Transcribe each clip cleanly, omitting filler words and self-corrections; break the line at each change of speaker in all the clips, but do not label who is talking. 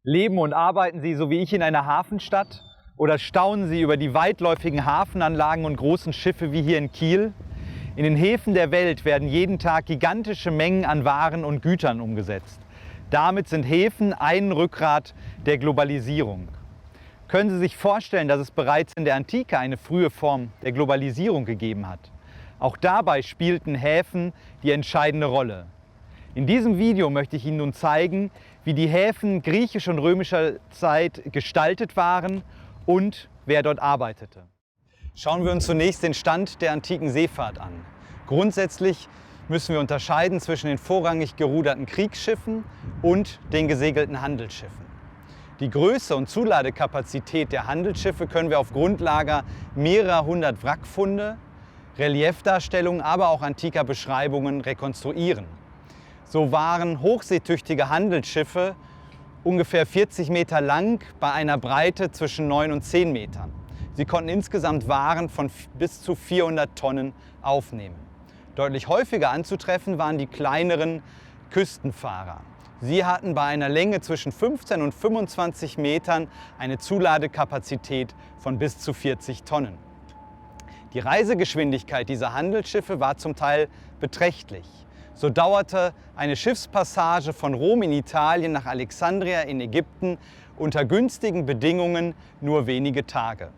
Leben und arbeiten Sie, so wie ich, in einer Hafenstadt? Oder staunen Sie über die weitläufigen Hafenanlagen und großen Schiffe wie hier in Kiel? In den Häfen der Welt werden jeden Tag gigantische Mengen an Waren und Gütern umgesetzt. Damit sind Häfen ein Rückgrat der Globalisierung. Können Sie sich vorstellen, dass es bereits in der Antike eine frühe Form der Globalisierung gegeben hat? Auch dabei spielten Häfen die entscheidende Rolle. In diesem Video möchte ich Ihnen nun zeigen, wie die Häfen griechischer und römischer Zeit gestaltet waren und wer dort arbeitete. Schauen wir uns zunächst den Stand der antiken Seefahrt an. Grundsätzlich müssen wir unterscheiden zwischen den vorrangig geruderten Kriegsschiffen und den gesegelten Handelsschiffen. Die Größe und Zuladekapazität der Handelsschiffe können wir auf Grundlage mehrerer hundert Wrackfunde, Reliefdarstellungen, aber auch antiker Beschreibungen rekonstruieren. So waren hochseetüchtige Handelsschiffe ungefähr 40 Meter lang bei einer Breite zwischen 9 und 10 Metern. Sie konnten insgesamt Waren von bis zu 400 Tonnen aufnehmen. Deutlich häufiger anzutreffen waren die kleineren Küstenfahrer. Sie hatten bei einer Länge zwischen 15 und 25 Metern eine Zuladekapazität von bis zu 40 Tonnen. Die Reisegeschwindigkeit dieser Handelsschiffe war zum Teil beträchtlich. So dauerte eine Schiffspassage von Rom in Italien nach Alexandria in Ägypten unter günstigen Bedingungen nur wenige Tage.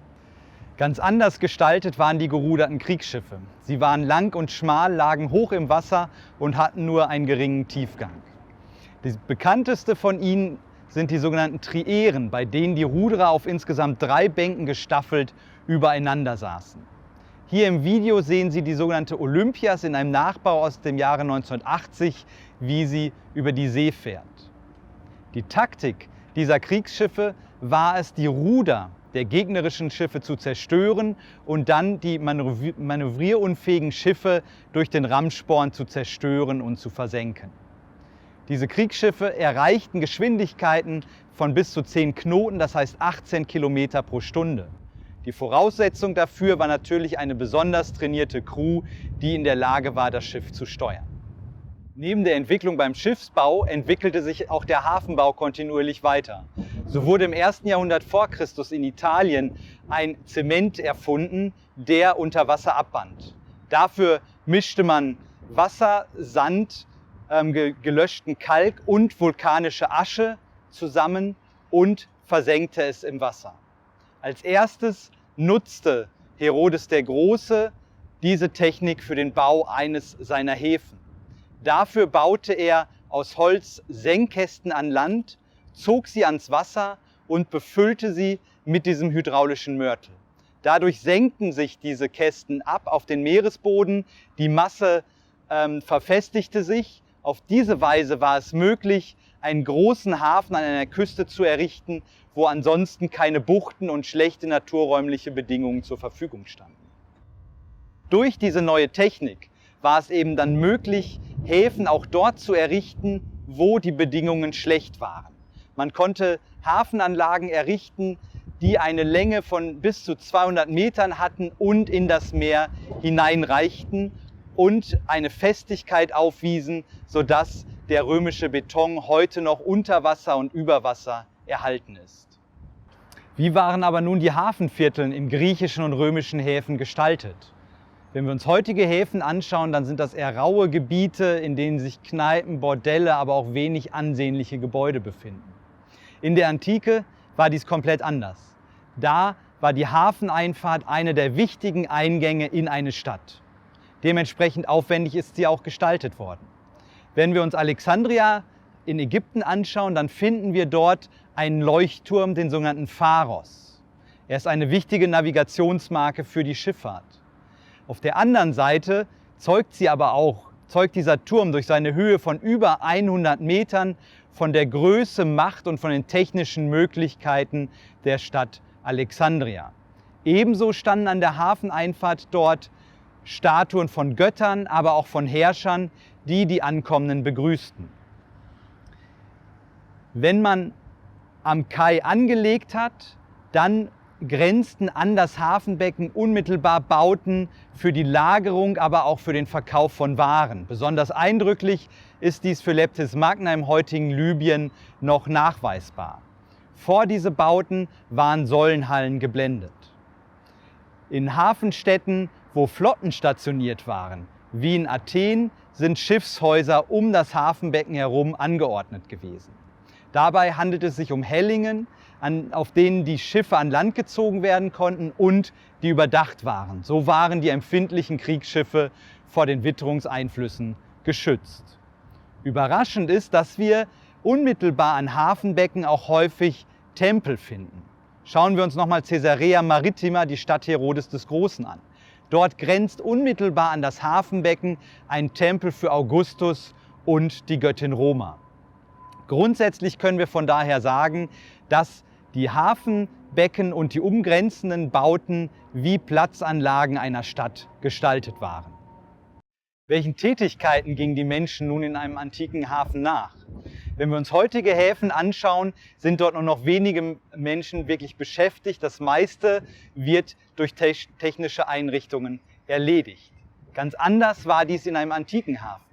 Ganz anders gestaltet waren die geruderten Kriegsschiffe. Sie waren lang und schmal, lagen hoch im Wasser und hatten nur einen geringen Tiefgang. Das bekannteste von ihnen sind die sogenannten Trieren, bei denen die Ruderer auf insgesamt 3 Bänken gestaffelt übereinander saßen. Hier im Video sehen Sie die sogenannte Olympias in einem Nachbau aus dem Jahre 1980, wie sie über die See fährt. Die Taktik dieser Kriegsschiffe war es, die Ruder der gegnerischen Schiffe zu zerstören und dann die manövrierunfähigen Schiffe durch den Rammsporn zu zerstören und zu versenken. Diese Kriegsschiffe erreichten Geschwindigkeiten von bis zu 10 Knoten, das heißt 18 Kilometer pro Stunde. Die Voraussetzung dafür war natürlich eine besonders trainierte Crew, die in der Lage war, das Schiff zu steuern. Neben der Entwicklung beim Schiffsbau entwickelte sich auch der Hafenbau kontinuierlich weiter. So wurde im 1. Jahrhundert vor Christus in Italien ein Zement erfunden, der unter Wasser abband. Dafür mischte man Wasser, Sand, gelöschten Kalk und vulkanische Asche zusammen und versenkte es im Wasser. Als erstes nutzte Herodes der Große diese Technik für den Bau eines seiner Häfen. Dafür baute er aus Holz Senkkästen an Land, zog sie ans Wasser und befüllte sie mit diesem hydraulischen Mörtel. Dadurch senkten sich diese Kästen ab auf den Meeresboden, die Masse verfestigte sich. Auf diese Weise war es möglich, einen großen Hafen an einer Küste zu errichten, wo ansonsten keine Buchten und schlechte naturräumliche Bedingungen zur Verfügung standen. Durch diese neue Technik war es eben dann möglich, Häfen auch dort zu errichten, wo die Bedingungen schlecht waren. Man konnte Hafenanlagen errichten, die eine Länge von bis zu 200 Metern hatten und in das Meer hineinreichten und eine Festigkeit aufwiesen, sodass der römische Beton heute noch unter Wasser und über Wasser erhalten ist. Wie waren aber nun die Hafenviertel in griechischen und römischen Häfen gestaltet? Wenn wir uns heutige Häfen anschauen, dann sind das eher raue Gebiete, in denen sich Kneipen, Bordelle, aber auch wenig ansehnliche Gebäude befinden. In der Antike war dies komplett anders. Da war die Hafeneinfahrt eine der wichtigen Eingänge in eine Stadt. Dementsprechend aufwendig ist sie auch gestaltet worden. Wenn wir uns Alexandria in Ägypten anschauen, dann finden wir dort einen Leuchtturm, den sogenannten Pharos. Er ist eine wichtige Navigationsmarke für die Schifffahrt. Auf der anderen Seite zeugt dieser Turm durch seine Höhe von über 100 Metern von der Größe, Macht und von den technischen Möglichkeiten der Stadt Alexandria. Ebenso standen an der Hafeneinfahrt dort Statuen von Göttern, aber auch von Herrschern, die die Ankommenden begrüßten. Wenn man am Kai angelegt hat, dann grenzten an das Hafenbecken unmittelbar Bauten für die Lagerung, aber auch für den Verkauf von Waren. Besonders eindrücklich ist dies für Leptis Magna im heutigen Libyen noch nachweisbar. Vor diese Bauten waren Säulenhallen geblendet. In Hafenstädten, wo Flotten stationiert waren, wie in Athen, sind Schiffshäuser um das Hafenbecken herum angeordnet gewesen. Dabei handelt es sich um Hellingen, auf denen die Schiffe an Land gezogen werden konnten und die überdacht waren. So waren die empfindlichen Kriegsschiffe vor den Witterungseinflüssen geschützt. Überraschend ist, dass wir unmittelbar an Hafenbecken auch häufig Tempel finden. Schauen wir uns nochmal Caesarea Maritima, die Stadt Herodes des Großen, an. Dort grenzt unmittelbar an das Hafenbecken ein Tempel für Augustus und die Göttin Roma. Grundsätzlich können wir von daher sagen, dass die Hafenbecken und die umgrenzenden Bauten wie Platzanlagen einer Stadt gestaltet waren. Welchen Tätigkeiten gingen die Menschen nun in einem antiken Hafen nach? Wenn wir uns heutige Häfen anschauen, sind dort nur noch wenige Menschen wirklich beschäftigt. Das meiste wird durch technische Einrichtungen erledigt. Ganz anders war dies in einem antiken Hafen.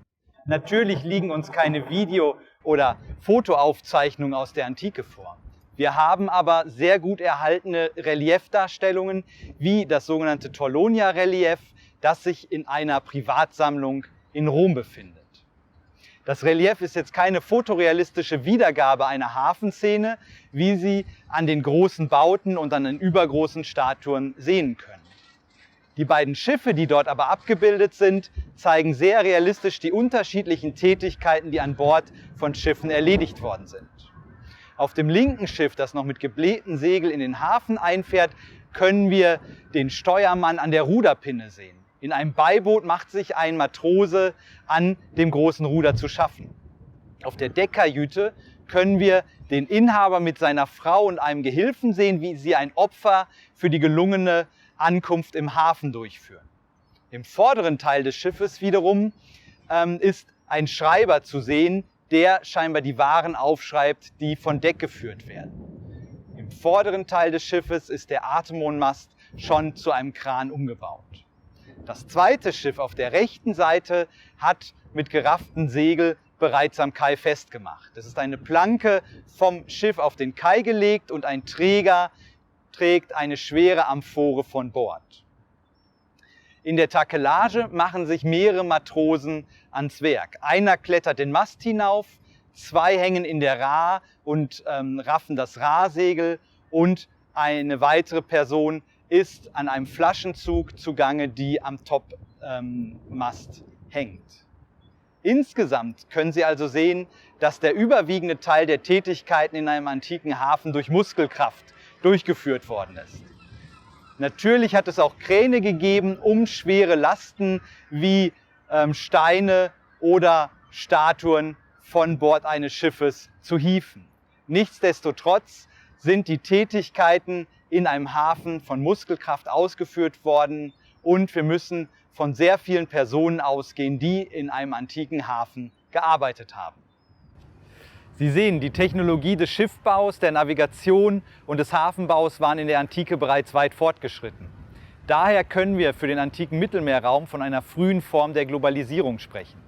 Natürlich liegen uns keine Video- oder Fotoaufzeichnungen aus der Antike vor. Wir haben aber sehr gut erhaltene Reliefdarstellungen, wie das sogenannte Torlonia-Relief, das sich in einer Privatsammlung in Rom befindet. Das Relief ist jetzt keine fotorealistische Wiedergabe einer Hafenszene, wie Sie an den großen Bauten und an den übergroßen Statuen sehen können. Die beiden Schiffe, die dort aber abgebildet sind, zeigen sehr realistisch die unterschiedlichen Tätigkeiten, die an Bord von Schiffen erledigt worden sind. Auf dem linken Schiff, das noch mit geblähten Segeln in den Hafen einfährt, können wir den Steuermann an der Ruderpinne sehen. In einem Beiboot macht sich ein Matrose an dem großen Ruder zu schaffen. Auf der Deckkajüte können wir den Inhaber mit seiner Frau und einem Gehilfen sehen, wie sie ein Opfer für die gelungene Ankunft im Hafen durchführen. Im vorderen Teil des Schiffes wiederum ist ein Schreiber zu sehen, der scheinbar die Waren aufschreibt, die von Deck geführt werden. Im vorderen Teil des Schiffes ist der Atemmonmast schon zu einem Kran umgebaut. Das zweite Schiff auf der rechten Seite hat mit gerafften Segel bereits am Kai festgemacht. Es ist eine Planke vom Schiff auf den Kai gelegt und ein Träger trägt eine schwere Amphore von Bord. In der Takelage machen sich mehrere Matrosen ans Werk. Einer klettert den Mast hinauf, zwei hängen in der Ra und raffen das Rahsegel und eine weitere Person ist an einem Flaschenzug zugange, die am Topmast hängt. Insgesamt können Sie also sehen, dass der überwiegende Teil der Tätigkeiten in einem antiken Hafen durch Muskelkraft durchgeführt worden ist. Natürlich hat es auch Kräne gegeben, um schwere Lasten wie Steine oder Statuen von Bord eines Schiffes zu hieven. Nichtsdestotrotz sind die Tätigkeiten in einem Hafen von Muskelkraft ausgeführt worden und wir müssen von sehr vielen Personen ausgehen, die in einem antiken Hafen gearbeitet haben. Sie sehen, die Technologie des Schiffbaus, der Navigation und des Hafenbaus waren in der Antike bereits weit fortgeschritten. Daher können wir für den antiken Mittelmeerraum von einer frühen Form der Globalisierung sprechen.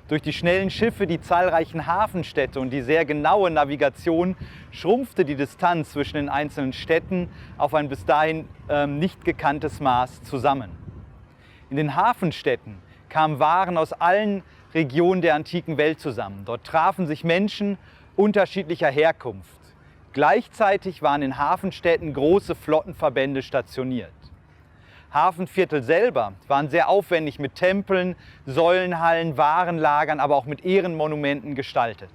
Durch die schnellen Schiffe, die zahlreichen Hafenstädte und die sehr genaue Navigation schrumpfte die Distanz zwischen den einzelnen Städten auf ein bis dahin nicht gekanntes Maß zusammen. In den Hafenstädten kamen Waren aus allen Regionen der antiken Welt zusammen. Dort trafen sich Menschen unterschiedlicher Herkunft. Gleichzeitig waren in Hafenstädten große Flottenverbände stationiert. Hafenviertel selber waren sehr aufwendig mit Tempeln, Säulenhallen, Warenlagern, aber auch mit Ehrenmonumenten gestaltet.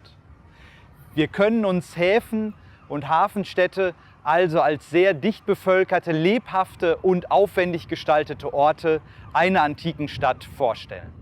Wir können uns Häfen und Hafenstädte also als sehr dicht bevölkerte, lebhafte und aufwendig gestaltete Orte einer antiken Stadt vorstellen.